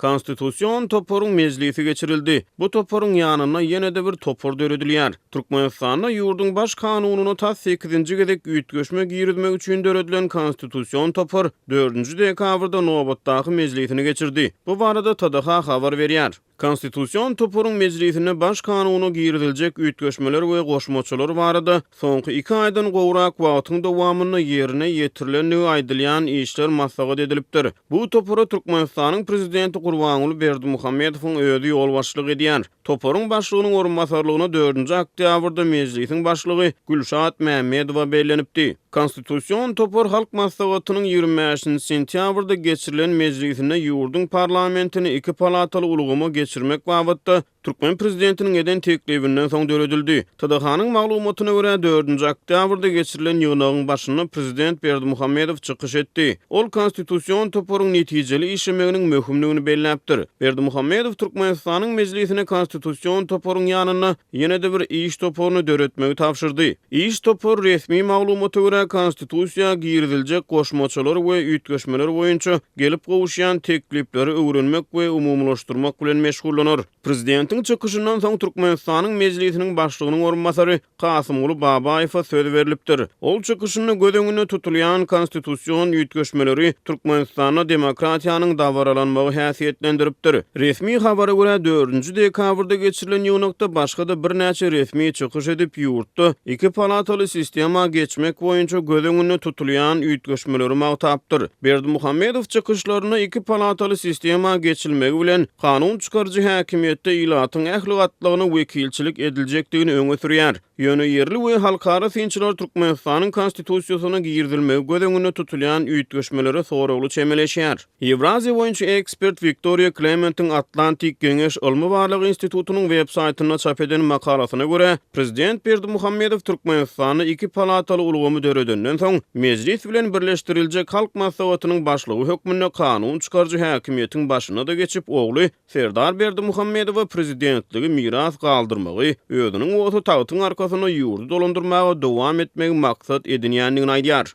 Konstitusiyon toporun meclisi geçirildi. Bu toporun yanına ýene-de bir topor döredilýär. Türkmenistanda ýurdun baş kanunyny ta 8-nji gezek üýtgeşmek ýürütmek üçin döredilen konstitusiyon topor 4-nji dekabrda nobatdaky meclisini geçirdi. Bu barada TDH habar berýär. Konstitusiyon toporun meclisine baş kanuny giýriljek üýtgeşmeler we goşmaçylar barada soňky 2 aýdan gowrak wagtyň dowamyny ýerine ýetirilendigi aýdylýan işler maslahat edilipdir. Bu topora Türkmenistanyň prezidenti Gurbanuly Berdimuhammedowyň özi ýol başçylyk edýär. Toporun başlygynyň orunmasarlygyna 4-nji oktýabrda meclisiň başlygy Gülşat Mämmedowa bellenipdi. Konstitusiyon topor halk maslahatynyň 25-nji sentýabrda geçirilen meclisine ýurdun parlamentini 2 palataly ulgama geçirmek babatda Türkmen prezidentiniň eden teklibinden soň döredildi. TDH-nyň maglumatyna görä 4-nji oktýabrda geçirilen ýygnagyň başyna prezident Berdimuhammedow çykyş etdi. Ol konstitusiyon toporuň netijeli işlemeginiň möhümligini belläpdir. Berdimuhammedow Türkmenistanyň meclisine konstitusiyon toporuň ýanyna ýene-de bir iş toporuny döretmegi tapşyrdy. İş topor resmi maglumata görä konstitusiýa giýriljek goşmaçylar we üýtgeşmeler boýunça gelip gowuşýan teklipleri öwrenmek we umumlaşdyrmak bilen meşgullanır. Prezidentiň çykyşyndan soň Türkmenistanyň meclisiniň başlygynyň orunmasary Kasymly Babaýewa söz berilipdir. Ol çykyşyny gödeňine tutulýan konstitusiýon üýtgeşmeleri Türkmenistana demokratiýanyň dawaralanmagy häsiýetlendiripdir. Resmi habara görä 4-nji dekabrda geçirilen ýygnakda başga-da bir näçe resmi çykyş edip ýurtda 2 palataly sistema geçmek boýunça gödeňine tutulýan üýtgeşmeleri magtapdyr. Berdimuhammedow çykyşlaryna 2 palataly sistema geçilmegi bilen kanun çykarjy häkimiýetde ilatyň ähligatlygyna wekilçilik ediljekdigini öňe sürýär. Ýöne yerli we halkara synçylar Türkmenistanyň konstitusiýasyna giýirilmegi gödeňine tutulýan üýtgeşmelere soragly çemeleşýär. Ewraziýa boýunça ekspert Victoria Clement'in Atlantik Geňeş Ilmi Barlygy Institutunyň web saýtyna çap eden makalasyna görä, prezident Berdimuhammedow Türkmenistany 2 palataly ulgamy döredenden soň meclis bilen birleşdiriljek halk maslahatynyň başlygy hökmüne kanun çykarjy häkimiýetiň başyna da geçip ogly Serdar Berdimuhammedowa prezidentligi miras galdyrmagy, özüniň otu tagtyň arkasyna ýurdu dolandyrmagy dowam etmegi maksat edinýändigini aýdýar.